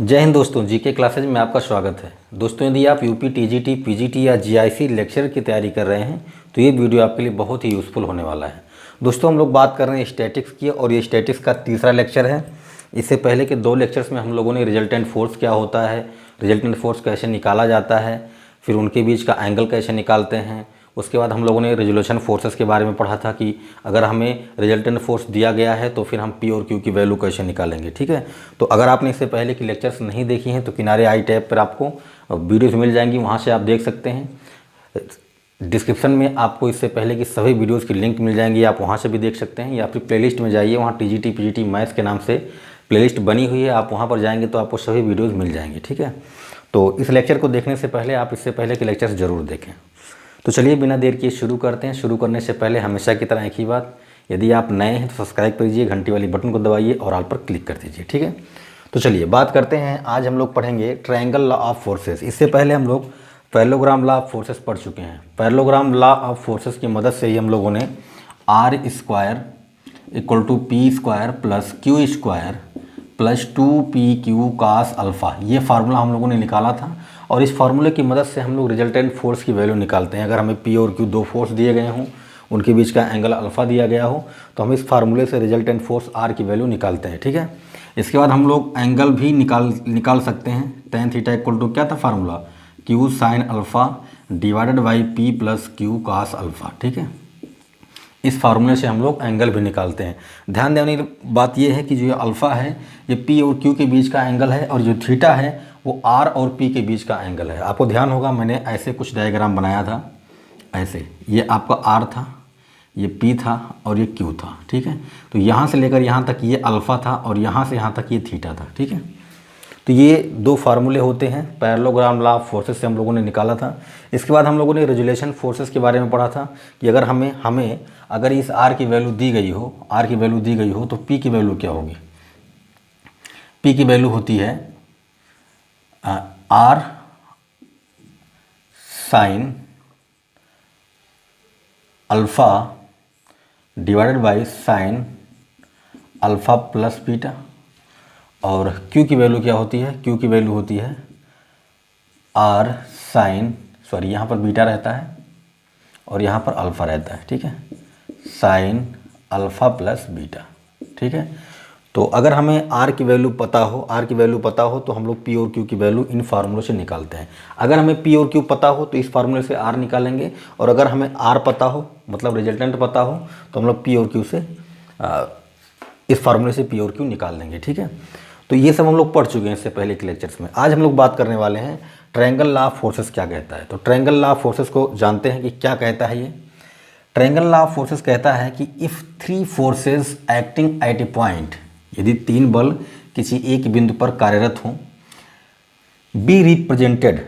जय हिंद दोस्तों, GK classes में आपका स्वागत है। दोस्तों, यदि आप यूपी टीजीटी, पीजीटी या जीआईसी लेक्चर की तैयारी कर रहे हैं तो ये वीडियो आपके लिए बहुत ही यूज़फुल होने वाला है। दोस्तों, हम लोग बात कर रहे हैं स्टैटिक्स की और ये स्टैटिक्स का तीसरा लेक्चर है। इससे पहले के दो लेक्चर्स में हम लोगों ने रिजल्टेंट फोर्स क्या होता है, रिजल्टेंट फोर्स कैसे निकाला जाता है, फिर उनके बीच का एंगल कैसे निकालते हैं। उसके बाद हम लोगों ने रिजोल्यूशन फोर्सेस के बारे में पढ़ा था कि अगर हमें रिजल्टेंट फोर्स दिया गया है तो फिर हम पी और क्यू की वैल्यू कैसे निकालेंगे। ठीक है, तो अगर आपने इससे पहले की लेक्चर्स नहीं देखी हैं तो किनारे आई टैब पर आपको वीडियोस मिल जाएंगी, वहाँ से आप देख सकते हैं। डिस्क्रिप्शन में आपको इससे पहले की सभी वीडियोस की लिंक मिल जाएंगी, आप वहाँ से भी देख सकते हैं, या फिर प्लेलिस्ट में जाइए, वहाँ टीजीटी पीजीटी मैथ्स के नाम से प्लेलिस्ट बनी हुई है, आप वहाँ पर जाएंगे तो आपको सभी वीडियोज़ मिल जाएंगी। ठीक है, तो इस लेक्चर को देखने से पहले आप इससे पहले के लेक्चर्स ज़रूर देखें। तो चलिए बिना देर किए शुरू करते हैं। शुरू करने से पहले हमेशा की तरह एक ही बात, यदि आप नए हैं तो सब्सक्राइब करिए, घंटी वाली बटन को दबाइए और ऑल पर क्लिक कर दीजिए। ठीक है, तो चलिए बात करते हैं। आज हम लोग पढ़ेंगे ट्रायंगल लॉ ऑफ फोर्सेस। इससे पहले हम लोग पैरेललोग्राम लॉ ऑफ फोर्सेस पढ़ चुके हैं। पैरेललोग्राम लॉ ऑफ फोर्सेस की मदद से ही हम लोगों ने r square equal to p square plus q square plus 2pq cos alpha, ये फार्मूला हम लोगों ने निकाला था। और इस फार्मूले की मदद से हम लोग रिजल्टेंट फोर्स की वैल्यू निकालते हैं। अगर हमें पी और क्यू दो फोर्स दिए गए हों, उनके बीच का एंगल अल्फ़ा दिया गया हो, तो हम इस फार्मूले से रिजल्टेंट फोर्स आर की वैल्यू निकालते हैं। ठीक है, इसके बाद हम लोग एंगल भी निकाल सकते हैं। tan थीटा इक्वल टू क्या था formula, q sine alpha divided by p plus q cos alpha. ठीक है, इस फार्मूले से हम लोग एंगल भी निकालते हैं। ध्यान देने की बात यह है कि जो ये अल्फ़ा है ये पी और क्यू के बीच का एंगल है, और जो थीटा है वो आर और पी के बीच का एंगल है। आपको ध्यान होगा मैंने ऐसे कुछ डायग्राम बनाया था, ऐसे, ये आपका आर था, ये पी था और ये क्यू था। ठीक है, तो यहाँ से लेकर यहाँ तक ये अल्फ़ा था और यहाँ से यहाँ तक ये थीटा था। ठीक है, तो ये दो फार्मूले होते हैं, पैरेललोग्राम लॉ ऑफ फोर्सेस से हम लोगों ने निकाला था। इसके बाद हम लोगों ने रिजोल्यूशन फोर्सेस के बारे में पढ़ा था कि अगर हमें अगर इस आर की वैल्यू दी गई हो, तो पी की वैल्यू क्या होगी। पी की वैल्यू होती है r sine alpha divided by sine alpha plus beta. और Q की वैल्यू क्या होती है, Q की वैल्यू होती है R साइन, सॉरी यहाँ पर बीटा रहता है और यहाँ पर अल्फ़ा रहता है। ठीक है, साइन अल्फ़ा प्लस बीटा। ठीक है, तो अगर हमें R की वैल्यू पता हो तो हम लोग P और Q की वैल्यू इन फार्मूलों से निकालते हैं। अगर हमें P और Q पता हो तो इस फार्मूले से R निकालेंगे, और अगर हमें R पता हो मतलब रिजल्टेंट पता हो तो हम लोग P और Q से इस फार्मूले से P और Q निकाल लेंगे। ठीक है, तो ये सब हम लोग पढ़ चुके हैं इससे पहले के लेक्चर्स में। आज हम लोग बात करने वाले हैं ट्रायंगल लॉ ऑफ फोर्सेस क्या कहता है। तो ट्रायंगल लॉ ऑफ फोर्सेस को जानते हैं कि क्या कहता है। ये ट्रायंगल लॉ ऑफ फोर्सेस कहता है कि if three forces acting at a point, यदि तीन बल किसी एक बिंदु पर कार्यरत हों, be represented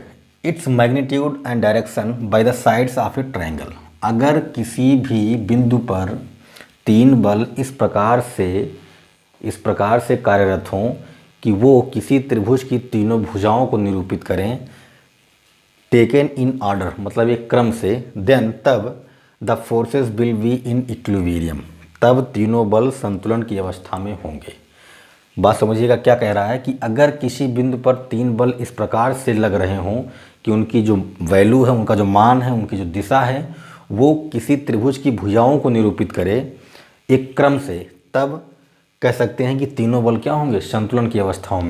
its magnitude and direction by the sides of A triangle. अगर किसी भी बिंदु पर तीन बल इस प्रकार से कार्यरत हों कि वो किसी त्रिभुज की तीनों भुजाओं को निरूपित करें, टेकन इन ऑर्डर मतलब एक क्रम से, देन तब the forces will be in equilibrium, तब तीनों बल संतुलन की अवस्था में होंगे। बात समझिएगा क्या कह रहा है कि अगर किसी बिंदु पर तीन बल इस प्रकार से लग रहे हों कि उनकी जो वैल्यू है, उनका जो मान है, उनकी जो दिशा है, वो किसी त्रिभुज की भुजाओं को निरूपित करे एक क्रम से, तब कह सकते हैं कि तीनों बल क्या होंगे, संतुलन की अवस्था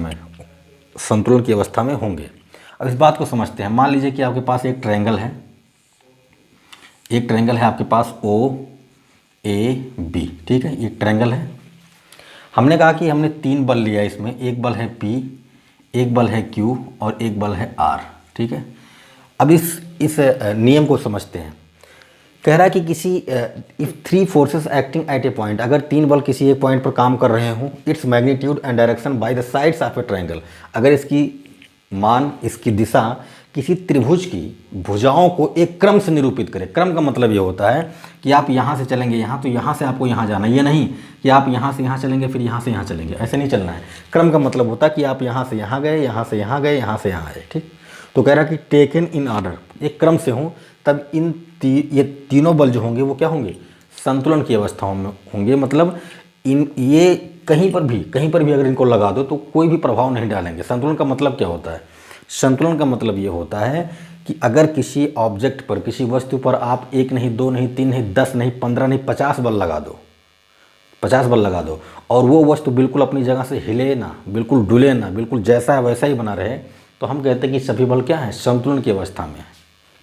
में होंगे। अब इस बात को समझते हैं। मान लीजिए कि आपके पास एक ट्रायंगल है, आपके पास OAB। ठीक है, एक ट्रायंगल है। हमने कहा कि हमने तीन बल लिया इसमें, एक बल है P, एक बल है Q और एक बल है R। ठीक है, अब इस नियम को समझते हैं। कह रहा है कि किसी if three forces acting at a point, अगर तीन बल किसी एक पॉइंट पर काम कर रहे हों, its magnitude and direction by the sides of A triangle, अगर इसकी दिशा किसी त्रिभुज की भुजाओं को एक क्रम से निरूपित करे। क्रम का मतलब ये होता है कि आप यहाँ से चलेंगे यहाँ, तो यहाँ से आपको यहाँ जाना, ये नहीं कि आप यहाँ से यहाँ चलेंगे फिर यहाँ से यहाँ चलेंगे, ऐसे नहीं चलना है। क्रम का मतलब होता है कि आप यहाँ से यहाँ गए, यहाँ से यहाँ गए, यहाँ से यहाँ आए। ठीक, तो कह रहा है कि टेकन इन ऑर्डर, एक क्रम से हों, तब ये तीनों बल जो होंगे वो क्या होंगे, संतुलन की अवस्थाओं में होंगे। मतलब ये कहीं पर भी अगर इनको लगा दो तो कोई भी प्रभाव नहीं डालेंगे। संतुलन का मतलब क्या होता है? संतुलन का मतलब ये होता है कि अगर किसी ऑब्जेक्ट पर, किसी वस्तु पर आप 1 नहीं, 2 नहीं, 3 नहीं, 10 नहीं, 15 नहीं, 50 बल लगा दो, 50 बल लगा दो और वो वस्तु बिल्कुल अपनी जगह से हिले ना, बिल्कुल डुले ना, बिल्कुल जैसा है वैसा ही बना रहे, तो हम कहते हैं कि सभी बल क्या है? संतुलन की अवस्था में है।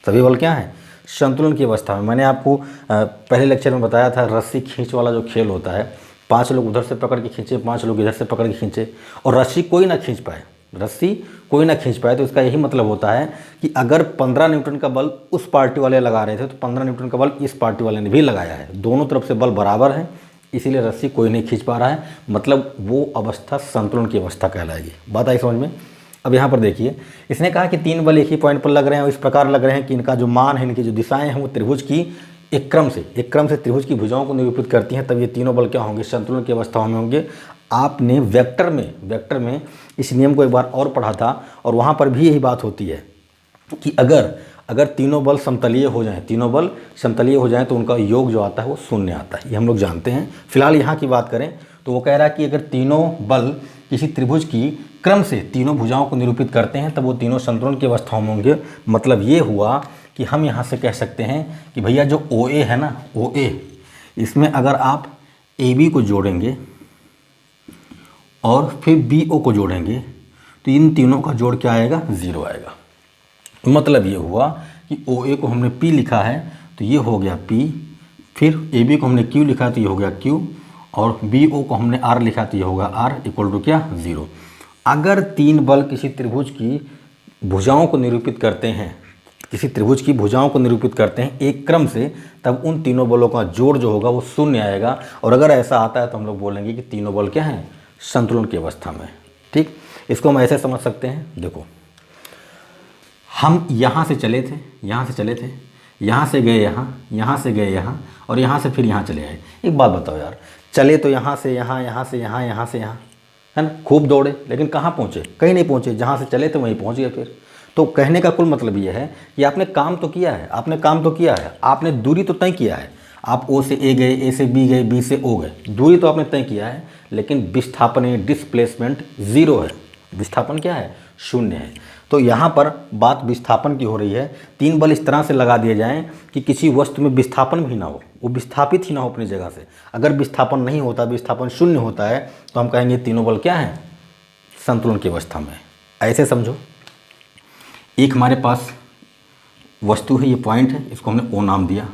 सभी बल क्या है? संतुलन की अवस्था में। मैंने आपको पहले लेक्चर में बताया था, रस्सी खींच वाला जो खेल होता है, 5 लोग उधर से पकड़ के खींचे, 5 लोग इधर से पकड़ के खींचे और रस्सी कोई ना खींच पाए, रस्सी कोई ना खींच पाए, तो इसका यही मतलब होता है कि अगर 15 न्यूटन का बल उस पार्टी वाले लगा रहे थे तो 15 न्यूटन का बल इस पार्टी वाले ने भी लगाया है। दोनों तरफ से बल बराबर है, इसीलिए रस्सी कोई नहीं खींच पा रहा है, मतलब वो अवस्था संतुलन की अवस्था कहलाएगी। बात आई समझ में? अब यहाँ पर देखिए, इसने कहा कि 3 बल एक ही पॉइंट पर लग रहे हैं और इस प्रकार लग रहे हैं कि इनका जो मान है, इनकी जो दिशाएं हैं वो त्रिभुज की एक क्रम से त्रिभुज की भुजाओं को निरूपित करती हैं। तब ये तीनों बल क्या होंगे? संतुलन की अवस्थाओं में होंगे। आपने वेक्टर में इस नियम को एक बार और पढ़ा था और वहाँ पर भी यही बात होती है कि अगर तीनों बल समतलीय हो जाएं, तो उनका योग जो आता है वो शून्य आता है। ये हम लोग जानते हैं। फिलहाल यहाँ की बात करें तो वो कह रहा है कि अगर तीनों बल किसी त्रिभुज की क्रम से तीनों भुजाओं को निरूपित करते हैं तब वो तीनों संतुलन की अवस्थाओं में होंगे। मतलब ये हुआ कि हम यहाँ से कह सकते हैं कि भैया जो OA है ना, OA, इसमें अगर आप AB को जोड़ेंगे और फिर BO को जोड़ेंगे तो इन तीनों का जोड़ क्या आएगा? 0 आएगा। मतलब ये हुआ कि OA को हमने P लिखा है तो ये हो गया P, फिर AB को हमने Q लिखा तो ये हो गया Q, और BO को हमने R लिखा तो ये होगा R इक्वल टू क्या? 0। अगर 3 बल किसी त्रिभुज की भुजाओं को निरूपित करते हैं, एक क्रम से, तब उन तीनों बलों का जोड़ जो होगा वो शून्य आएगा। और अगर ऐसा आता है तो हम लोग बोलेंगे कि तीनों बल क्या हैं? संतुलन की अवस्था में। ठीक, इसको हम ऐसे समझ सकते हैं। देखो, हम यहाँ से चले थे, यहाँ से गए यहाँ से गए यहाँ और यहाँ से फिर यहाँ चले आए। एक बात बताओ यार, चले तो यहाँ से यहाँ है ना, खूब दौड़े, लेकिन कहाँ पहुँचे? कहीं नहीं पहुँचे। जहाँ से चले थे वहीं पहुँच गए फिर। तो कहने का कुल मतलब ये है कि आपने काम तो किया है, आपने दूरी तो तय किया है। आप O से A गए, A से B गए, B से O गए, दूरी तो आपने तय किया है, लेकिन विस्थापन या डिस्प्लेसमेंट 0 है। विस्थापन क्या है? 0 है। तो यहाँ पर बात विस्थापन की हो रही है। 3 बल इस तरह से लगा दिए जाएं कि किसी वस्तु में विस्थापन भी ना हो, वो विस्थापित ही ना हो अपनी जगह से। अगर विस्थापन नहीं होता, विस्थापन 0 होता है, तो हम कहेंगे तीनों बल क्या हैं? संतुलन की अवस्था में। ऐसे समझो, एक हमारे पास वस्तु है, ये पॉइंट है, इसको हमने O नाम दिया।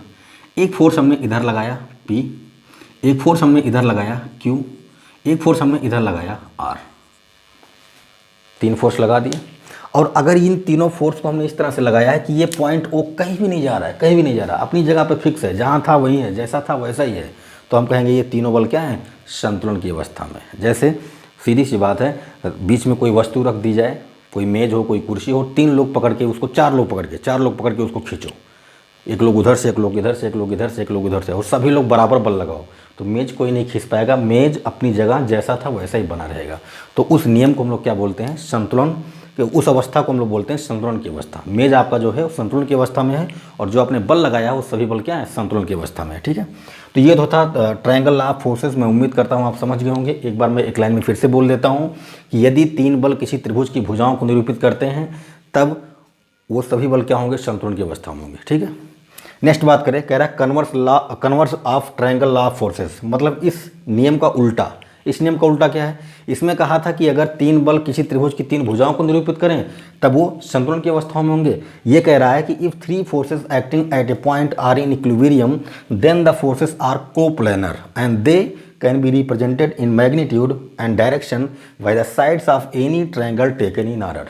एक फोर्स हमने इधर लगाया P, एक फोर्स हमने इधर लगाया Q, एक फोर्स हमने इधर लगाया R। 3 फोर्स लगा दिए। और अगर इन तीनों फोर्स को हमने इस तरह से लगाया है कि ये पॉइंट O कहीं भी नहीं जा रहा है, अपनी जगह पर फिक्स है, जहाँ था वही है, जैसा था वैसा ही है, तो हम कहेंगे ये तीनों बल क्या हैं? संतुलन की अवस्था में। जैसे सीधी सी बात है, बीच में कोई वस्तु रख दी जाए, कोई मेज हो, कोई कुर्सी हो, 3 लोग पकड़ के उसको, 4 लोग पकड़ के उसको खींचो। एक लोग उधर से, एक लोग इधर से, एक लोग इधर से, एक लोग उधर से, और सभी लोग बराबर बल लगाओ, तो मेज कोई नहीं खींच पाएगा। मेज अपनी जगह जैसा था वैसा ही बना रहेगा। तो उस नियम को हम लोग क्या बोलते हैं? संतुलन। उस अवस्था को हम लोग बोलते हैं संतुलन की अवस्था। मेज आपका जो है वो संतुलन की अवस्था में है, और जो आपने बल लगाया है वो सभी बल क्या है? संतुलन की अवस्था में है। ठीक है, तो ये तो था ट्रायंगल लॉ ऑफ फोर्सेस। मैं उम्मीद करता हूँ आप समझ गए होंगे। एक बार मैं एक लाइन में फिर से बोल देता हूँ कि यदि 3 बल किसी त्रिभुज की भुजाओं को निरूपित करते हैं तब वो सभी बल क्या होंगे? संतुलन की अवस्था में होंगे। ठीक है, नेक्स्ट बात करें, कह रहा है converse of triangle law of forces, मतलब इस नियम का उल्टा। इस नियम का उल्टा क्या है? इसमें कहा था कि अगर 3 बल किसी त्रिभुज की 3 भुजाओं को निरूपित करें तब वो संतुलन की अवस्थाओं में होंगे। ये कह रहा है कि if 3 forces acting at a point are in equilibrium then the forces are coplanar and they can be represented in magnitude and direction by the sides of any triangle taken in order.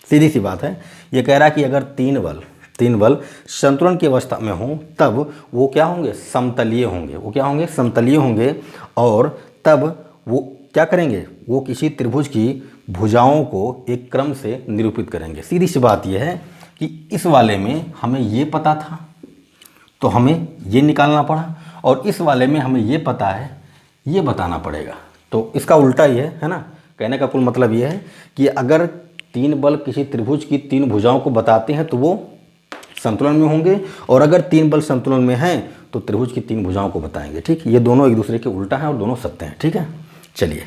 सीधी सी बात है, ये कह रहा है कि अगर 3 बल संतुलन की अवस्था में हों तब वो क्या होंगे? समतलीय होंगे। वो क्या होंगे? समतलीय होंगे। और तब वो क्या करेंगे? वो किसी त्रिभुज की भुजाओं को एक क्रम से निरूपित करेंगे। सीधी सी बात यह है कि इस वाले में हमें ये पता था तो हमें ये निकालना पड़ा, और इस वाले में हमें ये पता है, ये बताना पड़ेगा। तो इसका उल्टा ही है ना। कहने का कुल मतलब ये है कि अगर 3 बल किसी त्रिभुज की 3 भुजाओं को बताते हैं तो वो संतुलन में होंगे, और अगर 3 बल संतुलन में हैं तो त्रिभुज की 3 भुजाओं को बताएंगे। ठीक, ये दोनों एक दूसरे के उल्टा हैं और दोनों सत्य हैं। ठीक है, चलिए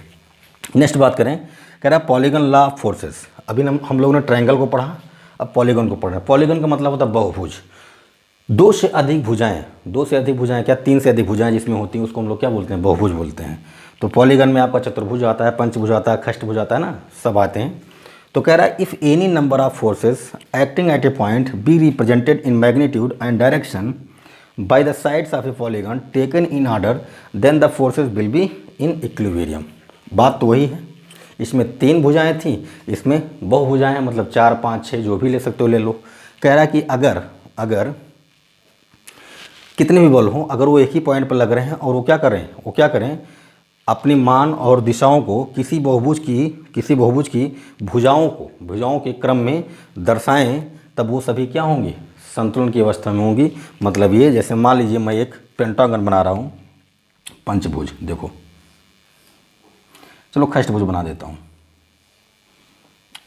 नेक्स्ट बात करें, कह रहा है पॉलीगन लॉ ऑफ फोर्सेस। अभी हम लोगों ने ट्रायंगल को पढ़ा, अब पॉलीगन को पढ़ रहे हैं। पॉलीगन का मतलब होता है बहुभुज, दो से अधिक भुजाएं क्या, तीन से अधिक भुजाएं जिसमें होती हैं उसको हम लोग क्या बोलते हैं, बहुभुज बोलते हैं। तो पॉलीगन में आपका चतुर्भुज आता है, पंचभुज आता है, खष्टभुज आता है ना, सब आते हैं। तो कह रहा है if any number of forces acting at a point be represented in magnitude and direction by the sides of a polygon taken in order then the forces will be in equilibrium. बात तो वही है, इसमें तीन भुजाएं थी, इसमें बहुभुजाएं हैं, मतलब 4, 5, 6 जो भी ले सकते हो ले लो। कह रहा है कि अगर कितने भी बल हों, अगर वो एक ही पॉइंट पर लग रहे हैं और वो क्या करें अपनी मान और दिशाओं को किसी बहुभुज की भुजाओं के क्रम में दर्शाएं, तब वो सभी क्या होंगी, संतुलन की अवस्था में होंगी। मतलब ये, जैसे मान लीजिए मैं एक पेंटागन बना रहा हूँ, पंचभुज, देखो चलो खष्टभुज बना देता हूँ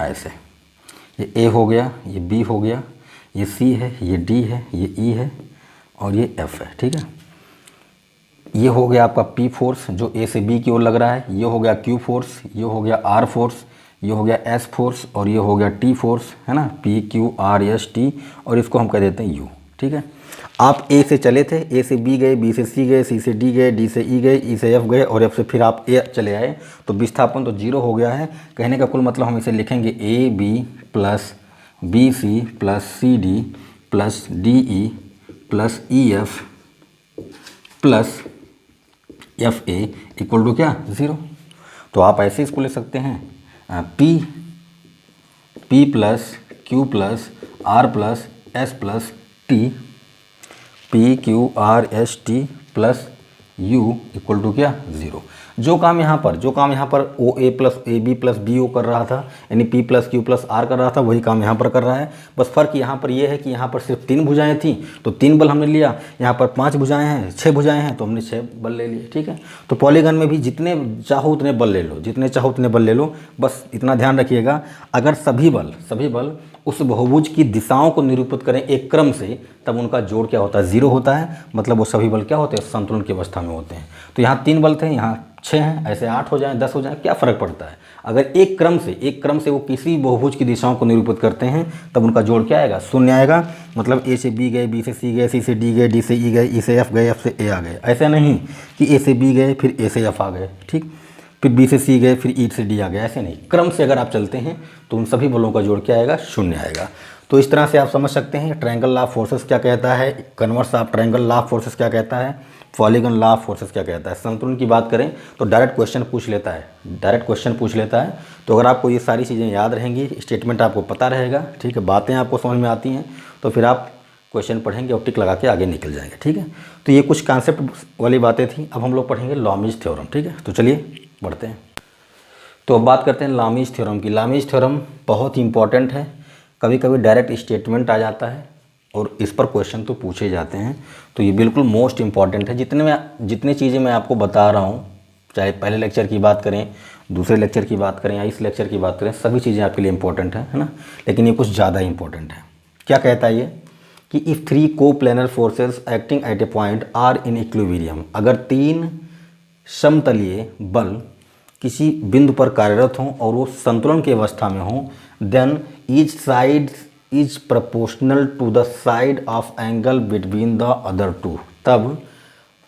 ऐसे, ये ए हो गया, ये बी हो गया, ये सी है, ये डी है, ये ई है और ये एफ है, ठीक है। ये हो गया आपका पी फोर्स जो ए से बी की ओर लग रहा है, ये हो गया क्यू फोर्स, ये हो गया आर फोर्स, ये हो गया एस फोर्स और ये हो गया टी फोर्स, है ना, P Q r s T, और इसको हम कह देते हैं यू, ठीक है। आप ए से चले थे, ए से बी गए, बी से सी गए, सी से डी गए, डी से ई गए, ई से एफ गए और एफ से फिर आप ए चले आए, तो विस्थापन तो जीरो हो गया है। कहने का कुल मतलब हम इसे लिखेंगे ए b plus b c plus c d plus d e plus e f plus f a equal to क्या, ज़ीरो। तो आप ऐसे इसको ले सकते हैं p plus q plus r plus s plus t, p Q r s t plus u equal to क्या, zero. जो काम यहाँ पर o a plus a b plus b o कर रहा था, यानी p plus q plus are कर रहा था, वही काम यहाँ पर कर रहा है। बस फ़र्क यहाँ पर ये है कि यहाँ पर सिर्फ 3 भुजाएं थी तो 3 बल हमने लिया, यहाँ पर 5 भुजाएं हैं, 6 भुजाएं हैं तो हमने 6 बल ले लिए, ठीक है। तो पॉलीगन में भी जितने चाहो उतने बल ले लो, बस इतना ध्यान रखिएगा, अगर सभी बल उस बहुभुज की दिशाओं को निरूपित करें एक क्रम से, तब उनका जोड़ क्या होता है, 0 होता है। मतलब वो सभी बल क्या होते हैं, संतुलन की अवस्था में होते हैं। तो यहाँ 3 बल थे, यहाँ 6 हैं, ऐसे 8 हो जाएं, 10 हो जाएं, क्या फ़र्क पड़ता है। अगर एक क्रम से वो किसी बहुभुज की दिशाओं को निरूपित करते हैं, तब उनका जोड़ क्या आएगा, 0 आएगा। मतलब ए से बी गए, बी से सी गए, सी से डी गए, डी से ई गए, ई से एफ गए, एफ से ए आ गए। ऐसा नहीं कि ए से बी गए फिर ए से एफ आ गए, ठीक, फिर बी से सी गए फिर ई से डी आ गया, ऐसे नहीं। क्रम से अगर आप चलते हैं तो उन सभी बलों का जोड़ क्या आएगा, 0 आएगा। तो इस तरह से आप समझ सकते हैं ट्रायंगल लॉ ऑफ फोर्सेस क्या कहता है, converse of triangle law of forces क्या कहता है, पॉलीगन लॉ ऑफ फोर्सेस क्या कहता है। संतुलन की बात करें तो डायरेक्ट क्वेश्चन पूछ लेता है। तो अगर आपको ये सारी चीज़ें याद रहेंगी, स्टेटमेंट आपको पता रहेगा, ठीक है, बातें आपको समझ में आती हैं, तो फिर आप क्वेश्चन पढ़ेंगे और टिक लगा के आगे निकल जाएंगे, ठीक है। तो ये कुछ कॉन्सेप्ट वाली बातें थी। अब हम लोग पढ़ेंगे लॉमीज थ्योरम, ठीक है। तो चलिए बढ़ते हैं। तो अब बात करते हैं लॉमीज थ्योरम की। लॉमीज थ्योरम बहुत ही इंपॉर्टेंट है, कभी कभी डायरेक्ट स्टेटमेंट आ जाता है और इस पर क्वेश्चन तो पूछे जाते हैं। तो ये बिल्कुल मोस्ट इंपॉर्टेंट है। जितनी चीज़ें मैं आपको बता रहा हूँ, चाहे पहले लेक्चर की बात करें, दूसरे लेक्चर की बात करें या इस लेक्चर की बात करें, सभी चीज़ें आपके लिए इंपॉर्टेंट है ना। लेकिन ये कुछ ज़्यादा इंपॉर्टेंट है। क्या कहता है ये कि if 3 coplanar forces acting at a point are in equilibrium, अगर 3 समतलीय बल किसी बिंदु पर कार्यरत हों और वो संतुलन की अवस्था में हों, then each side is proportional to the side of angle between the other two, तब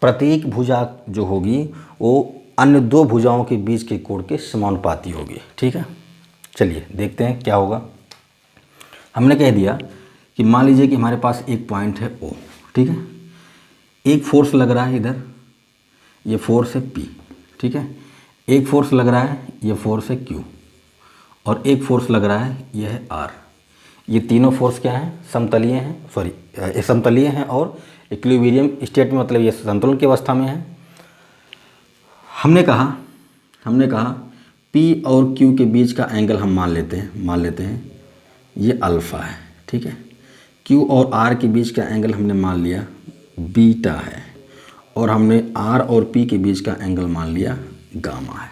प्रत्येक भुजा जो होगी वो अन्य 2 भुजाओं के बीच के कोण के समानुपाती होगी, ठीक है। चलिए देखते हैं क्या होगा। हमने कह दिया कि मान लीजिए कि हमारे पास एक पॉइंट है O, ठीक है, एक फोर्स लग रहा है इधर, ये फोर्स है P, ठीक है, एक फोर्स लग रहा है, ये फोर्स है Q, और एक फोर्स लग रहा है, ये है R। ये तीनों फोर्स क्या हैं, समतलीय हैं, समतलीय हैं और इक्विलिब्रियम स्टेट में, मतलब ये संतुलन की अवस्था में है। हमने कहा P और Q के बीच का एंगल हम मान लेते हैं ये अल्फ़ा है, ठीक है। Q और R के बीच का एंगल हमने मान लिया बीटा है, और हमने R और P के बीच का एंगल मान लिया गामा है,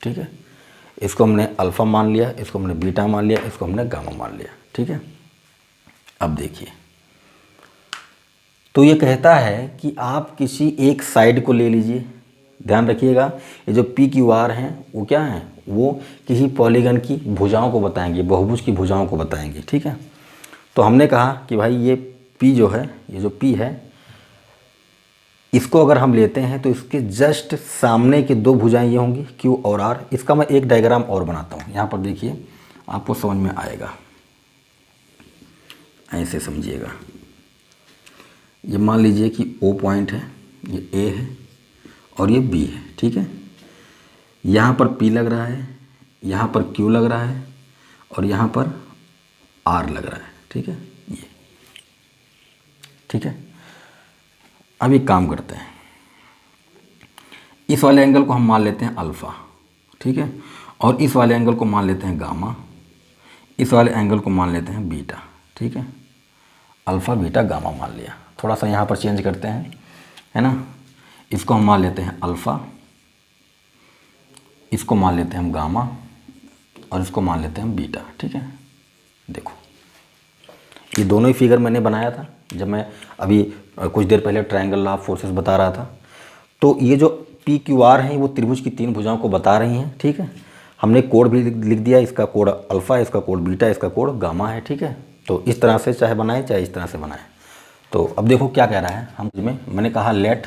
ठीक है। इसको हमने अल्फ़ा मान लिया, इसको हमने बीटा मान लिया, इसको हमने गामा मान लिया, ठीक है। अब देखिए, तो ये कहता है कि आप किसी एक साइड को ले लीजिए, ध्यान रखिएगा, ये जो पी क्यू आर हैं वो क्या हैं, वो किसी पॉलीगन की भुजाओं को बताएंगे, बहुभुज की भुजाओं को बताएंगे, ठीक है। तो हमने कहा कि भाई ये पी जो है, ये जो पी है, इसको अगर हम लेते हैं तो इसके जस्ट सामने की दो भुजाएं ये होंगी क्यू और आर। इसका मैं एक डायग्राम और बनाता हूँ, यहाँ पर देखिए आपको समझ में आएगा, ऐसे समझिएगा। ये मान लीजिए कि ओ पॉइंट है, ये ए है और ये बी है, ठीक है। यहाँ पर पी लग रहा है, यहाँ पर क्यू लग रहा है और यहाँ पर आर लग रहा है, ठीक है, ये ठीक है। अब एक काम करते हैं, इस वाले एंगल को हम मान लेते हैं अल्फ़ा, ठीक है, और इस वाले एंगल को मान लेते हैं गामा, इस वाले एंगल को मान लेते हैं बीटा, ठीक है। अल्फ़ा बीटा गामा मान लिया। थोड़ा सा यहाँ पर चेंज करते हैं, है ना। इसको हम मान लेते हैं अल्फ़ा, इसको मान लेते हैं हम गामा और इसको मान लेते हैं हम बीटा, ठीक है। देखो ये दोनों ही फिगर मैंने बनाया था जब मैं अभी कुछ देर पहले ट्रायंगल लॉ ऑफ फोर्सेस बता रहा था। तो ये जो पी क्यू आर हैं वो त्रिभुज की तीन भुजाओं को बता रही हैं, ठीक है। हमने कोड भी लिख दिया, इसका कोड अल्फ़ा है, इसका कोड बीटा, इसका कोड गामा है, ठीक है। तो इस तरह से चाहे बनाए चाहे इस तरह से बनाए। तो अब देखो क्या कह रहा है हम में, मैंने कहा let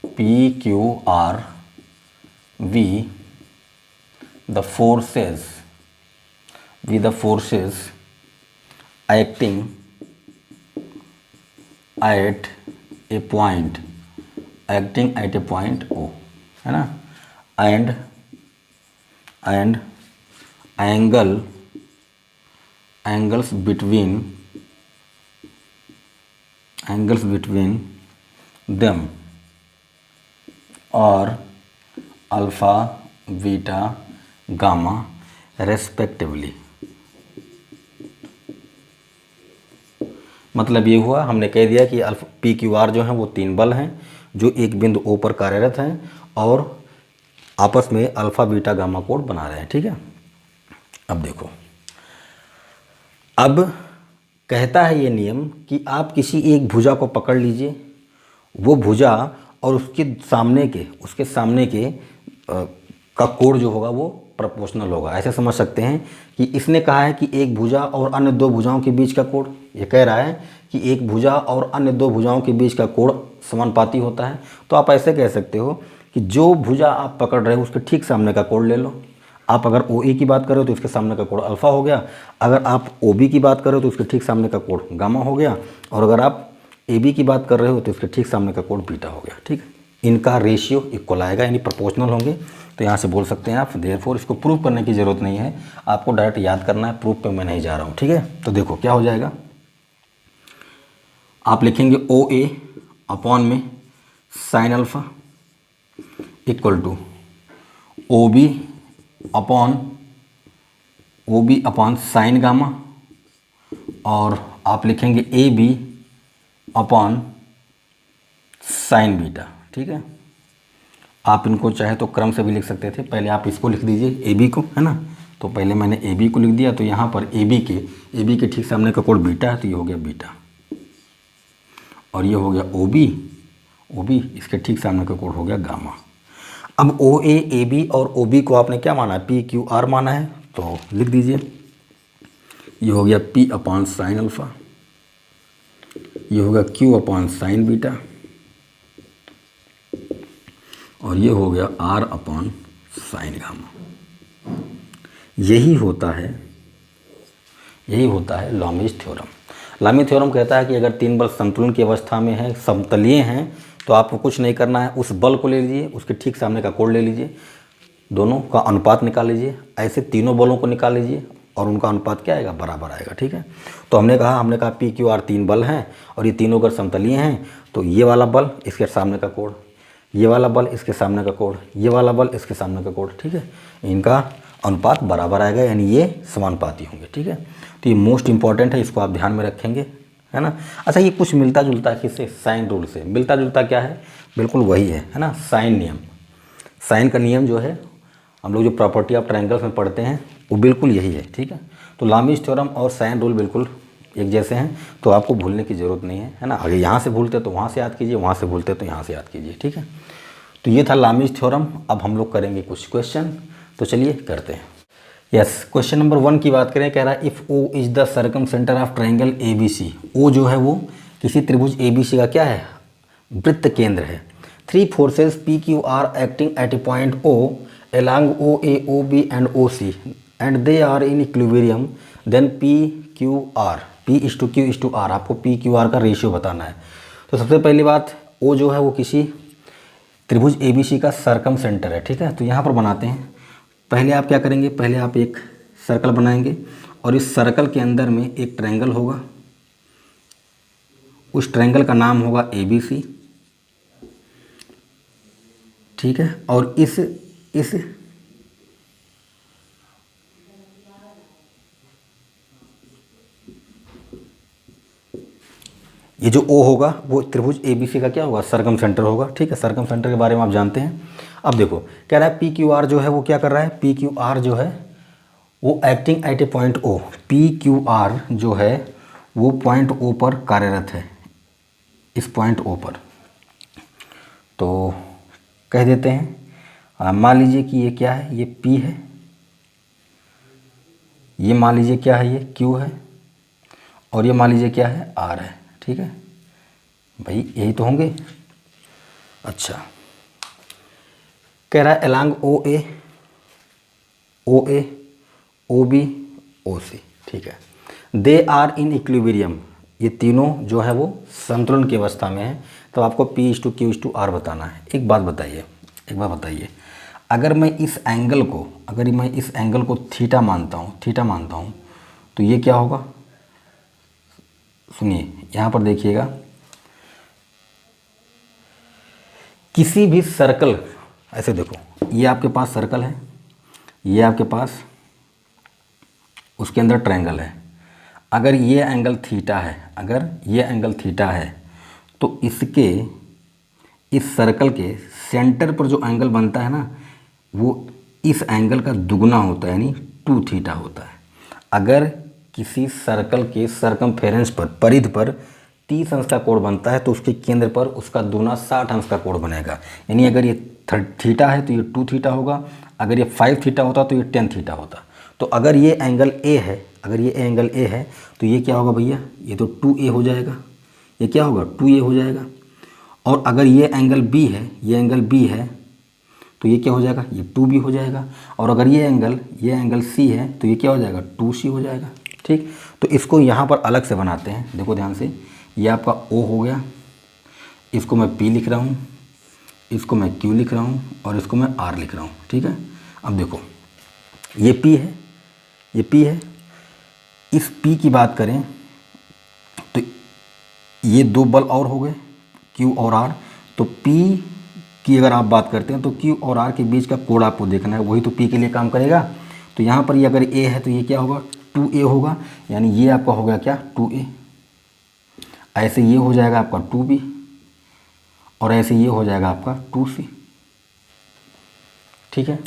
P Q R be the forces acting at a point O, है ना, and angles between them are alpha beta gamma respectively. मतलब ये हुआ, हमने कह दिया कि अल्फा पी क्यू आर जो हैं वो तीन बल हैं जो एक बिंदु ओ पर कार्यरत हैं और आपस में अल्फ़ा बीटा गामा कोड बना रहे हैं, ठीक है। अब देखो, अब कहता है ये नियम कि आप किसी एक भुजा को पकड़ लीजिए, वो भुजा और उसके सामने के का कोण जो होगा वो प्रोपोर्शनल होगा। ऐसे समझ सकते हैं कि इसने कहा है कि एक भुजा और अन्य दो भुजाओं के बीच का कोण, ये कह रहा है कि एक भुजा और अन्य दो भुजाओं के बीच का कोण समानुपाती होता है। तो आप ऐसे कह सकते हो कि जो भुजा आप पकड़ रहे हो उसके ठीक सामने का कोण ले लो। आप अगर ओ ए की बात करो तो इसके सामने का कोण अल्फ़ा हो गया, अगर आप ओ बी की बात करो तो उसके ठीक सामने का कोण गामा हो गया, और अगर आप ए बी की बात कर रहे हो तो इसके ठीक सामने का कोण बीटा हो गया, ठीक है। इनका रेशियो इक्वल आएगा, यानी प्रोपोर्शनल होंगे। तो यहाँ से बोल सकते हैं आप देयरफॉर इसको प्रूव करने की ज़रूरत नहीं है, आपको डायरेक्ट याद करना है, प्रूफ पे मैं नहीं जा रहा हूँ, ठीक है। तो देखो क्या हो जाएगा, आप लिखेंगे ओ ए अपॉन में sine alpha equal to O B upon sine gamma, और आप लिखेंगे ए बी अपॉन साइन बीटा, ठीक है। आप इनको चाहे तो क्रम से भी लिख सकते थे, पहले आप इसको लिख दीजिए ए बी को, है ना। तो पहले मैंने ए बी को लिख दिया, तो यहाँ पर ए बी के ठीक सामने का कोण बीटा है, तो ये हो गया बीटा, और ये हो गया ओ बी इसके ठीक सामने का कोण हो गया गामा। अब ओ ए बी और ओ बी को आपने क्या माना है, पी क्यू आर माना है, तो लिख दीजिए, ये हो गया पी अपॉन साइन अल्फ़ा, ये होगा क्यू अपॉन साइन बीटा, और ये हो गया आर अपॉन साइन गामा। यही होता है लॉमीज थ्योरम। लॉमी थ्योरम कहता है कि अगर तीन बल संतुलन की अवस्था में है, समतलीय हैं, तो आपको कुछ नहीं करना है, उस बल को ले लीजिए, उसके ठीक सामने का कोण ले लीजिए, दोनों का अनुपात निकाल लीजिए, ऐसे तीनों बलों को निकाल लीजिए और उनका अनुपात क्या आएगा, बराबर आएगा, ठीक है। तो हमने कहा पी क्यू आर तीन बल हैं और ये तीनों अगर समतलीय हैं तो ये वाला बल इसके सामने का कोण, ये वाला बल इसके सामने का कोण, ये वाला बल इसके सामने का कोण, ठीक है, इनका अनुपात बराबर आएगा, यानी ये समानुपाती होंगे, ठीक है। तो ये मोस्ट इंपॉर्टेंट है, इसको आप ध्यान में रखेंगे, है ना। अच्छा, ये कुछ मिलता जुलता है किससे, साइन रूल से। मिलता जुलता क्या है, बिल्कुल वही है ना, साइन नियम। साइन का नियम जो है हम लोग जो प्रॉपर्टी ऑफ ट्रायंगल्स में पढ़ते हैं वो बिल्कुल यही है, ठीक है। तो लॉमीज थ्योरम और साइन रूल बिल्कुल एक जैसे हैं, तो आपको भूलने की ज़रूरत नहीं है, है ना। अगर यहाँ से भूलते तो वहाँ से याद कीजिए, वहाँ से भूलते तो यहाँ से याद कीजिए, ठीक है। तो ये था लामीज थ्योरम। अब हम लोग करेंगे कुछ क्वेश्चन, तो चलिए करते हैं। यस, क्वेश्चन नंबर 1 की बात करें, कह रहा है if o is the circumcentre of triangle a b c. O जो है वो किसी त्रिभुज ए बी सी का क्या है, वृत्त केंद्र है। 3 forces P Q R acting at a point O along O A O B and O C and they are in equilibrium, then P Q R, P is to Q is to R, आपको P Q R का ratio बताना है। तो सबसे पहली बात, ओ जो है वो किसी त्रिभुज ए बी सी का सर्कम सेंटर है, ठीक है। तो यहाँ पर बनाते हैं। पहले आप क्या करेंगे, पहले आप एक सर्कल बनाएंगे और इस सर्कल के अंदर में एक ट्रायंगल होगा, उस ट्रायंगल का नाम होगा ए बी सी, ठीक है। और इस ये जो ओ होगा वो त्रिभुज ए बी सी का क्या होगा, सर्कम सेंटर होगा, ठीक है। सर्कम सेंटर के बारे में आप जानते हैं। अब देखो कह रहा है पी क्यू आर जो है वो क्या कर रहा है, पी क्यू आर जो है वो acting at a point O, P Q R जो है वो पॉइंट ओ पर कार्यरत है, इस पॉइंट ओ पर। तो कह देते हैं, मान लीजिए कि ये क्या है, ये P है, ये मान लीजिए क्या है, ये Q है, और ये मान लीजिए क्या है, R है, ठीक है भाई, यही तो होंगे। अच्छा, कह रहा है along O A O B O सी, ठीक है। दे आर इन इक्विलिब्रियम, ये तीनों जो है वो संतुलन की अवस्था में है। तो आपको P is to Q is to R बताना है। एक बात बताइए, अगर मैं इस एंगल को थीटा मानता हूँ, तो ये क्या होगा, सुनिए यहाँ पर देखिएगा, किसी भी सर्कल, ऐसे देखो, ये आपके पास सर्कल है, ये आपके पास उसके अंदर ट्रायंगल है। अगर ये एंगल थीटा है, तो इसके इस सर्कल के सेंटर पर जो एंगल बनता है ना, वो इस एंगल का दुगना होता है, यानी 2 थीटा होता है। अगर किसी सर्कल के सर्कमफेरेंस पर, परिधि पर 30 अंश का कोण बनता है, तो उसके केंद्र पर उसका दूना 60 अंश का कोण बनेगा। यानी अगर ये थीटा है तो ये 2 थीटा होगा, अगर ये 5 थीटा होता तो ये 10 थीटा होता। तो अगर ये एंगल ए है, तो ये क्या होगा भैया, ये तो 2a हो जाएगा, ये क्या होगा, 2a हो जाएगा। और अगर ये एंगल बी है, तो ये क्या हो जाएगा, ये 2b हो जाएगा। और अगर ये एंगल सी है, तो ये क्या हो जाएगा, 2c हो जाएगा, ठीक। तो इसको यहाँ पर अलग से बनाते हैं, देखो ध्यान से, ये आपका O हो गया, इसको मैं P लिख रहा हूँ, इसको मैं Q लिख रहा हूँ, और इसको मैं R लिख रहा हूँ, ठीक है। अब देखो ये P है, इस P की बात करें तो ये 2 बल और हो गए, Q और R। तो P की अगर आप बात करते हैं तो Q और R के बीच का कोण आपको देखना है, वही तो P के लिए काम करेगा। तो यहाँ पर ये अगर A है तो ये क्या होगा, 2a होगा, यानी ये आपका हो गया क्या, 2a। ऐसे ये हो जाएगा आपका 2b, और ऐसे ये हो जाएगा आपका 2c, ठीक है।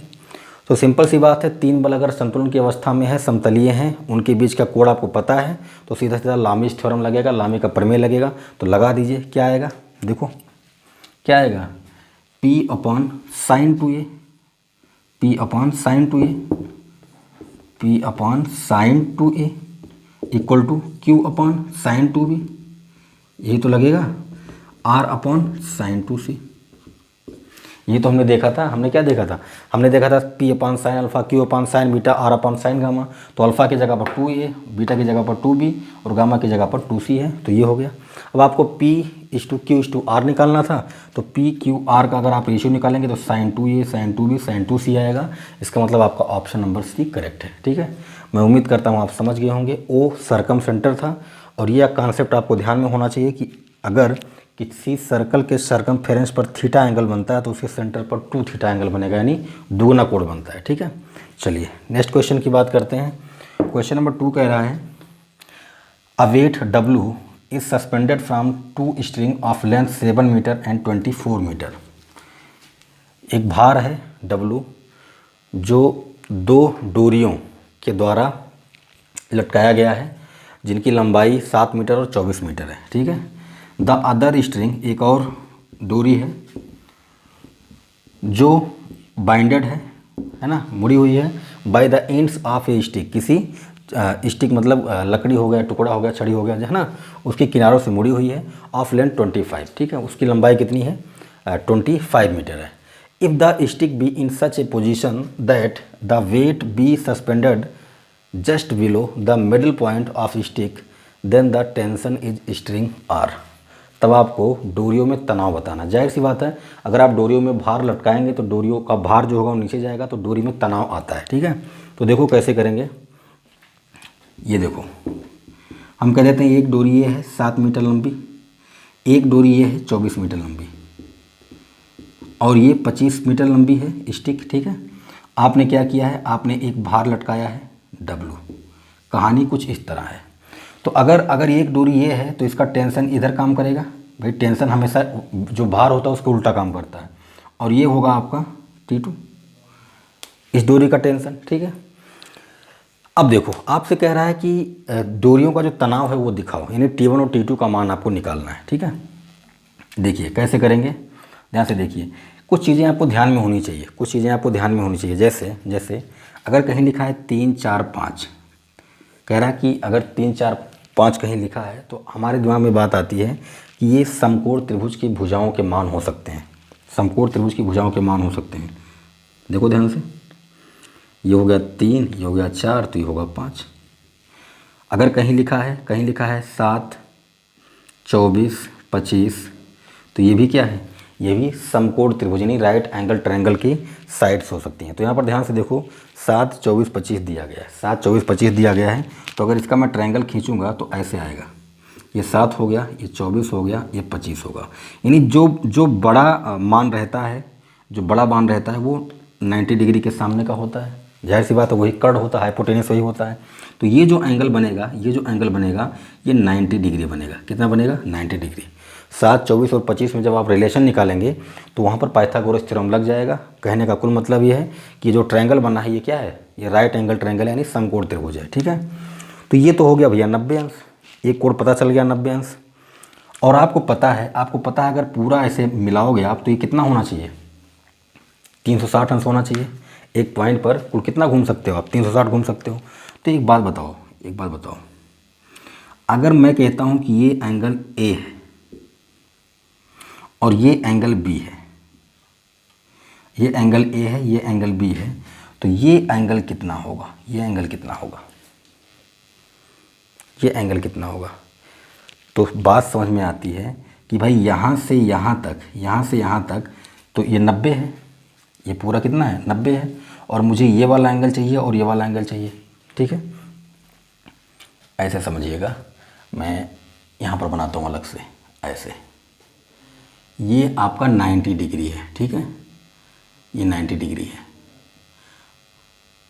तो सिंपल सी बात है, 3 बल अगर संतुलन की अवस्था में है, समतलीय हैं, उनके बीच का कोण आपको पता है, तो सीधा सीधा लामीज थ्योरम लगेगा, लामी का प्रमेय लगेगा। तो लगा दीजिए, क्या आएगा, देखो क्या आएगा, P upon sine 2a, P upon sine 2a equal to Q upon sine 2b, यही तो लगेगा, R अपॉन साइन 2c। ये तो हमने देखा था, हमने देखा था P upon sine alpha, Q upon sine beta, R upon sine gamma. तो अल्फा की जगह पर 2a, बीटा की जगह पर 2b, और गामा की जगह पर 2c है, तो ये हो गया। अब आपको P is to Q is to R निकालना था, तो P Q R का अगर आप रेशियो निकालेंगे तो sign 2a, sign 2b, sign 2c आएगा। इसका मतलब आपका ऑप्शन नंबर C करेक्ट है, ठीक है। मैं उम्मीद करता हूँ आप समझ गए होंगे। O सर्कम सेंटर था, और यह कॉन्सेप्ट आपको ध्यान में होना चाहिए कि अगर किसी सर्कल के सर्कमफेरेंस पर थीटा एंगल बनता है, तो उसके सेंटर पर 2 थीटा एंगल बनेगा, यानी दुगना कोण बनता है, ठीक है। चलिए नेक्स्ट क्वेश्चन की बात करते हैं। क्वेश्चन नंबर 2 कह रहा है, a weight W is suspended from 2 string of length 7 metre and 24 metre. एक भार है W जो 2 डोरियों के द्वारा लटकाया गया है, जिनकी लंबाई 7 मीटर और 24 मीटर है, ठीक है। द अदर स्ट्रिंग, एक और डोरी है, जो बाइंडेड है ना, मुड़ी हुई है by the ends of A stick, किसी स्टिक मतलब लकड़ी हो गया, टुकड़ा हो गया, छड़ी हो गया, है ना, उसके किनारों से मुड़ी हुई है, ऑफ लेंथ 25, ठीक है, उसकी लंबाई कितनी है 25 मीटर है। If the stick be in such a position that the weight be suspended just below the middle point of stick then the tension is string R. तब आपको डोरियों में तनाव बताना। जाहिर सी बात है, अगर आप डोरियों में भार लटकाएंगे तो डोरियों का भार जो होगा वो नीचे जाएगा, तो डोरी में तनाव आता है, ठीक है। तो देखो कैसे करेंगे, ये देखो, हम कह देते हैं एक डोरी ये है 7 मीटर लंबी, एक डोरी ये है 24 मीटर लंबी, और ये 25 मीटर लंबी है स्टिक, ठीक है। आपने क्या किया है, आपने एक भार लटकाया है W। कहानी कुछ इस तरह है। तो अगर एक डोरी ये है तो इसका टेंशन इधर काम करेगा, भाई टेंशन हमेशा जो भार होता है उसको उल्टा काम करता है, और ये होगा आपका T2, इस डोरी का टेंशन, ठीक है। अब देखो आपसे कह रहा है कि डोरियों का जो तनाव है वो दिखाओ, यानी T1 और T2 का मान आपको निकालना है, ठीक है। देखिए कैसे करेंगे, ध्यान से देखिए, कुछ चीज़ें आपको ध्यान में होनी चाहिए, कुछ चीज़ें आपको ध्यान में होनी चाहिए। जैसे अगर कहीं लिखा है 3 4 5, कह रहा है कि अगर 3 4 5 कहीं लिखा है तो हमारे दिमाग में बात आती है कि ये समकोण त्रिभुज की भुजाओं के मान हो सकते हैं, समकोण त्रिभुज की भुजाओं के मान हो सकते हैं। देखो ध्यान से, ये हो गया 3, ये हो गया 4, तो ये होगा 5। अगर कहीं लिखा है 7 24 25, तो ये भी क्या है, ये भी समकोण त्रिभुज यानी राइट एंगल ट्रायंगल की साइड्स हो सकती हैं। तो यहाँ पर ध्यान से देखो 7 24 25 दिया गया है, 7 24 25 दिया गया है, तो अगर इसका मैं ट्रायंगल खींचूंगा तो ऐसे आएगा, ये 7 हो गया, ये 24 हो गया, ये 25 होगा। यानी जो बड़ा मान रहता है, जो बड़ा मान रहता है वो 90 डिग्री के सामने का होता है। जाहिर सी बात है, वही कर्ण होता है, हाइपोटेनस वही होता है। तो ये जो एंगल बनेगा, ये 90 डिग्री बनेगा। कितना बनेगा, 90 डिग्री। 7 24 और 25 में जब आप रिलेशन निकालेंगे तो वहाँ पर पाइथागोरस थ्योरम लग जाएगा। कहने का कुल मतलब ये है कि जो ट्रायंगल बना है ये क्या है, ये राइट एंगल ट्रायंगल यानी समकोण त्रिभुज है, ठीक है। तो ये तो हो गया भैया 90 अंश, एक कोण पता चल गया 90 अंश। और आपको पता है अगर पूरा ऐसे मिलाओगे आप तो ये कितना होना चाहिए, 360 अंश होना चाहिए। एक पॉइंट पर कुल कितना घूम सकते हो आप, 360 घूम सकते हो। तो एक बात बताओ, अगर मैं कहता हूँ कि ये एंगल A है और ये एंगल B है, ये एंगल A है, ये एंगल B है, तो ये एंगल कितना होगा, ये एंगल कितना होगा। तो बात समझ में आती है कि भाई यहाँ से यहाँ तक तो ये 90 है, ये पूरा कितना है 90 है, और मुझे ये वाला एंगल चाहिए और ये वाला एंगल चाहिए, ठीक है। ऐसे समझिएगा, मैं यहाँ पर बनाता हूँ अलग से, ऐसे ये आपका 90 डिग्री है, ठीक है, ये 90 डिग्री है,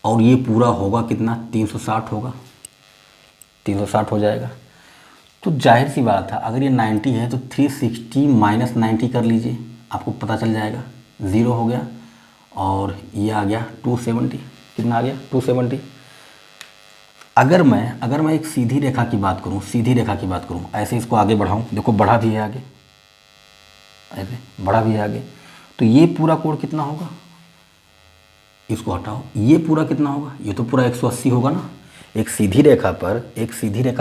और ये पूरा होगा कितना, 360 होगा, 360 हो जाएगा। तो जाहिर सी बात है, अगर ये 90 है तो 360 माइनस 90 कर लीजिए, आपको पता चल जाएगा, 0 हो गया, और ये आ गया 270, कितना आ गया 270। अगर मैं एक सीधी रेखा की बात करूं, ऐसे इसको आगे बढ़ाऊं, देखो बढ़ा भी है आगे, ऐसे बढ़ा भी है आगे, तो ये पूरा कोण कितना होगा, इसको हटाओ, ये पूरा कितना होगा, ये तो पूरा 180 होगा ना। एक सीधी रेखा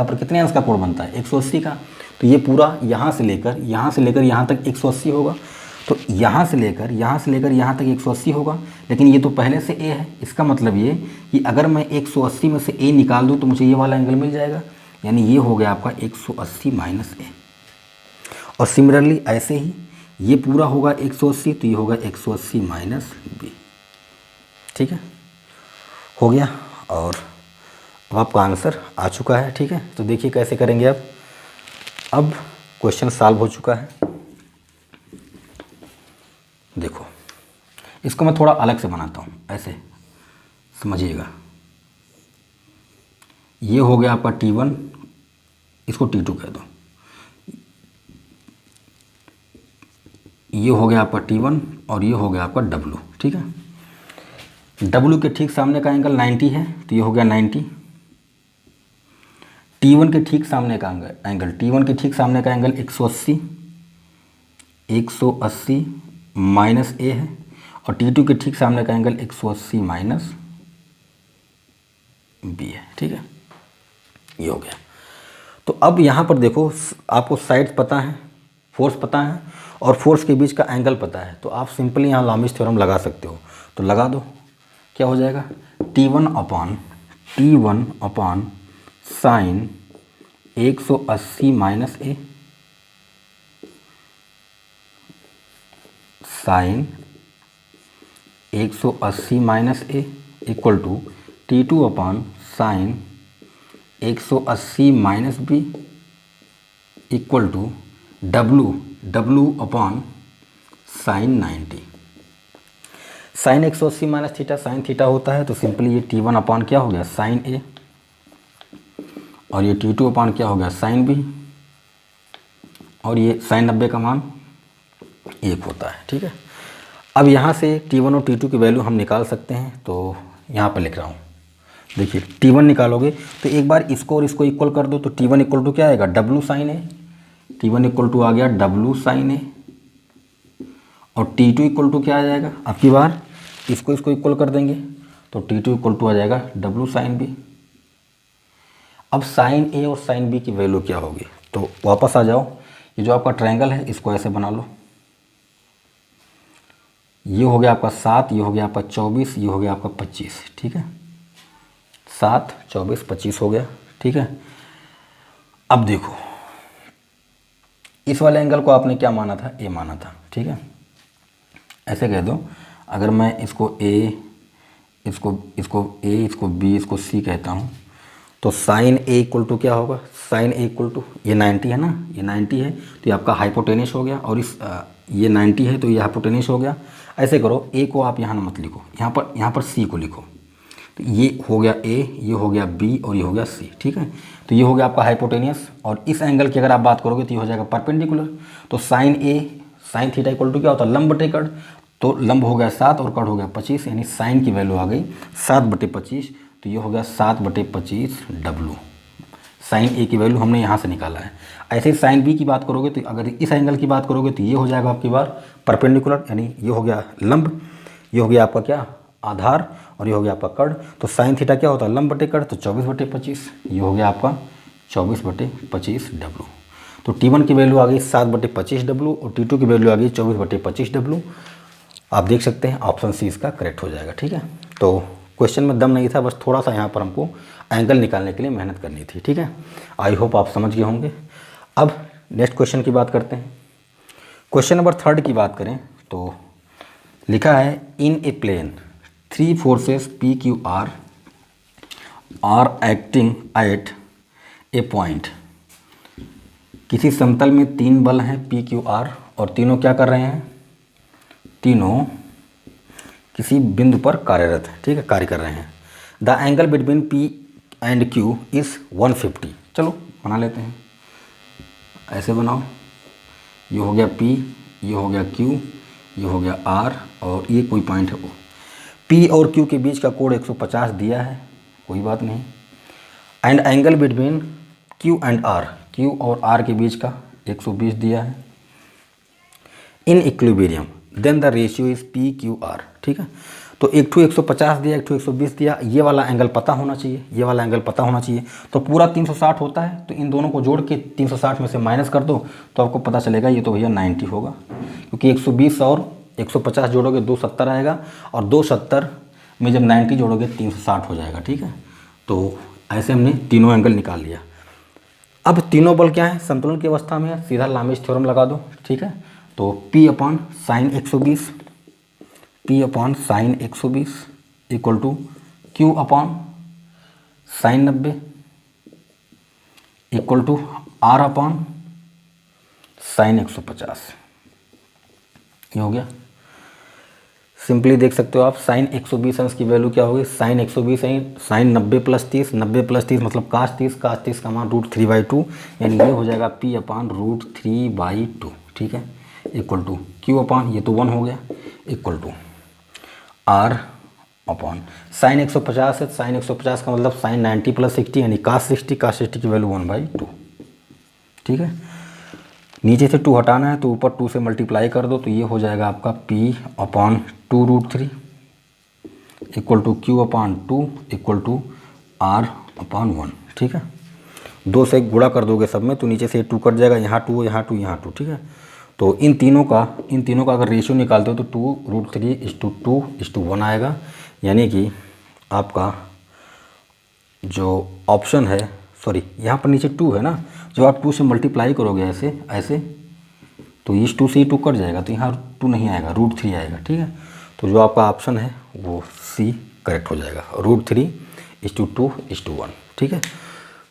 पर कितने अंश का कोण बनता है, 180 का। तो ये पूरा यहाँ से लेकर यहाँ तक 180 होगा, तो यहाँ से लेकर यहाँ तक 180 होगा। लेकिन ये तो पहले से A है, इसका मतलब ये कि अगर मैं 180 में से A निकाल दूँ तो मुझे ये वाला एंगल मिल जाएगा, यानी ये हो गया आपका 180 माइनस A। और सिमिलरली ऐसे ही ये पूरा होगा 180, तो ये होगा 180 माइनस B, ठीक है, हो गया। और अब आपका आंसर आ चुका है, ठीक है। तो देखिए कैसे करेंगे आप, अब क्वेश्चन सॉल्व हो चुका है। देखो इसको मैं थोड़ा अलग से बनाता हूँ, ऐसे समझिएगा। ये हो गया आपका T1, इसको T2 कह दो, ये हो गया आपका T1 और ये हो गया आपका W, ठीक है। W के ठीक सामने का एंगल 90 है, तो ये हो गया 90। T1 के ठीक सामने का एंगल 180 माइनस A है, और T2 के ठीक सामने का एंगल 180 माइनस बी है। ठीक है, ये हो गया। तो अब यहाँ पर देखो, आपको साइड पता है, फोर्स पता है और फोर्स के बीच का एंगल पता है, तो आप सिंपली यहाँ लामिस थ्योरम लगा सकते हो। तो लगा दो, क्या हो जाएगा, T1 upon sine 180 minus A, sine 180 minus A equal to T2 upon sine 180 minus B equal to W upon sine 90। Sine 180 minus theta sine theta होता है, तो सिंपली ये T1 अपॉन क्या हो गया, साइन ए, और ये T2 अपॉन क्या हो गया, साइन बी, और ये साइन 90 का मान 1 होता है। ठीक है, अब यहाँ से T1 और T2 की वैल्यू हम निकाल सकते हैं, तो यहाँ पर लिख रहा हूँ। देखिए T1 निकालोगे तो एक बार इसको और इसको इक्वल कर दो, तो T1 इक्वल टू क्या आएगा, W sine a, T1 equal to आ गया डब्लू साइन ए, और T2 इक्वल टू क्या आ जाएगा, अब की बार इसको इक्वल कर देंगे तो T2 इक्वल टू आ जाएगा डब्लू साइन बी। अब साइन ए और साइन बी की वैल्यू क्या होगी, तो वापस आ जाओ, ये जो आपका ट्रायंगल है इसको ऐसे बना लो, ये हो गया आपका 7, ये हो गया आपका 24, ये हो गया आपका 25। ठीक है, 7, 24, 25 हो गया। ठीक है, अब देखो इस वाले एंगल को आपने क्या माना था, ए माना था। ठीक है, ऐसे कह दो, अगर मैं इसको ए, इसको ए, इसको बी, इसको सी कहता हूँ, तो साइन ए इक्वल टू क्या होगा, साइन ए इक्वल टू ये 90 है ना, ये 90 है तो ये आपका हाइपोटेनस हो गया, और इस ये 90 है तो ये हाइपोटेनस हो गया। ऐसे करो, ए को आप यहाँ मत लिखो, यहाँ पर सी को लिखो, तो ये हो गया ए, ये हो गया बी, और ये हो गया सी। ठीक है, तो ये हो गया आपका हाइपोटेनियस, और इस एंगल की अगर आप बात करोगे तो ये हो जाएगा परपेंडिकुलर। तो sine A sine theta equal to क्या होता है, लंब बटे कड़, तो लंब हो गया 7 और कड़ हो गया 25, यानी साइन की वैल्यू आ गई 7/25, तो ये हो गया 7/25 डब्लू। साइन ए की वैल्यू हमने यहाँ से निकाला है। ऐसे ही साइन बी की बात करोगे तो अगर इस एंगल की बात करोगे तो ये हो जाएगा आपकी बार परपेंडिकुलर, यानी ये हो गया लंब, ये हो गया आपका क्या, आधार, और ये हो गया आपका कड़। तो साइन थीटा क्या होता है, लंब बटे कड़, तो 24/25, ये हो गया आपका 24/25 डब्लू। तो T1 की वैल्यू आ गई 7/25 डब्लू, और T2 की वैल्यू आ गई 24/25 डब्लू। आप देख सकते हैं ऑप्शन सी इसका करेक्ट हो जाएगा। ठीक है, तो क्वेश्चन में दम नहीं था, बस थोड़ा सा यहाँ पर हमको एंगल निकालने के लिए मेहनत करनी थी। ठीक है, आई होप आप समझ गए होंगे। अब नेक्स्ट क्वेश्चन की बात करते हैं। क्वेश्चन नंबर 3 की बात करें तो लिखा है, in a plane 3 forces p Q R acting at a point. किसी समतल में 3 बल हैं पी क्यू आर, और तीनों क्या कर रहे हैं, तीनों किसी बिंदु पर कार्यरत हैं। ठीक है, कार्य कर रहे हैं। The angle between P and Q is 150। चलो बना लेते हैं, ऐसे बनाओ, ये हो गया P, ये हो गया Q, ये हो गया R, और ये कोई पॉइंट है O। P और Q के बीच का कोण 150 दिया है, कोई बात नहीं। And angle between Q and R, Q और R के बीच का 120 दिया है। In equilibrium then the ratio is PQR। ठीक है, तो एक ठू 150 दिया, एक ठू 120 दिया, ये वाला एंगल पता होना चाहिए, ये वाला एंगल पता होना चाहिए। तो पूरा 360 होता है, तो इन दोनों को जोड़ के 360 में से माइनस कर दो तो आपको पता चलेगा ये तो भैया 90 होगा, क्योंकि 120 और 150 जोड़ोगे 270 आएगा, और 270 में जब 90 जोड़ोगे 360 हो जाएगा। ठीक है, तो ऐसे हमने तीनों एंगल निकाल लिया। अब तीनों बल क्या है, संतुलन की अवस्था में है, सीधा लामिस थ्योरम लगा दो। ठीक है, तो P upon sine 120, P upon sine 120 equal to Q upon sine 90 equal to R upon sine 150। ये हो गया। सिंपली देख सकते हो आप, साइन 120 अंश की वैल्यू क्या होगी, साइन 120 है साइन 90 + 30, 90 + 30 मतलब काश 30, काश 30 का मान √3/2, यानी ये हो जाएगा P अपॉन √3/2। ठीक है, इक्वल टू Q अपॉन, ये तो 1 हो गया, equal to R upon sine 150 है, साइन 150 का मतलब साइन 90 + 60 यानी काश 60, काश 60 की वैल्यू 1/2। ठीक है, नीचे से 2 हटाना है तो ऊपर 2 से मल्टीप्लाई कर दो, तो ये हो जाएगा आपका P/2√3 equal to Q/2 equal to R/1। ठीक है, 2 से गुणा कर दोगे सब में तो नीचे से 2 कट जाएगा, यहाँ 2 यहाँ 2 यहाँ 2। ठीक है, तो इन तीनों का अगर रेशियो निकालते हो तो 2√3:2:1 आएगा। यानी कि आपका जो ऑप्शन है, सॉरी यहाँ पर नीचे 2 है ना, जब आप 2 से मल्टीप्लाई करोगे ऐसे ऐसे तो इस 2 से ही 2 कट जाएगा, तो यहाँ 2 नहीं आएगा, √3 आएगा। ठीक है, तो जो आपका ऑप्शन है वो सी करेक्ट हो जाएगा, √3:2:1। ठीक है,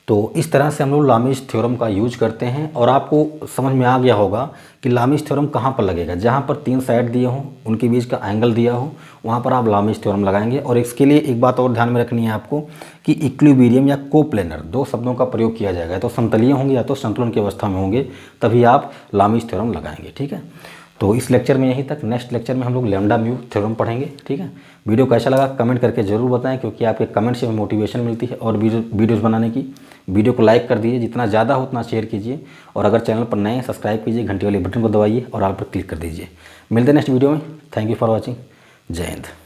तो इस तरह से हम लोग लामीज थ्योरम का यूज करते हैं। और आपको समझ में आ गया होगा कि लामीज थ्योरम कहाँ पर लगेगा। जहाँ पर 3 साइड दिए हों, उनके बीच का एंगल दिया हो, वहाँ पर आप लामीज थ्योरम लगाएंगे। और इसके लिए एक बात और ध्यान में रखनी है आपको कि इक्विलिब्रियम या कोप्लेनर 2 शब्दों का प्रयोग किया जाएगा। तो समतलीय होंगे या तो संतुलन की अवस्था में होंगे, तभी आप लामीज थ्योरम लगाएंगे। ठीक है, तो इस लेक्चर में यहीं तक। नेक्स्ट लेक्चर में हम लोग लैम्डा म्यू थ्योरम पढ़ेंगे। ठीक है, वीडियो कैसा लगा कमेंट करके ज़रूर बताएं, क्योंकि आपके कमेंट से मोटिवेशन मिलती है और वीडियोज़ बनाने की। वीडियो को लाइक कर दीजिए, जितना ज़्यादा हो उतना शेयर कीजिए, और अगर चैनल पर नए हैं सब्सक्राइब कीजिए, घंटी वाले बटन को दबाइए और ऑल पर क्लिक कर दीजिए। मिलते हैं नेक्स्ट वीडियो में। Thank you for watching. जय हिंद।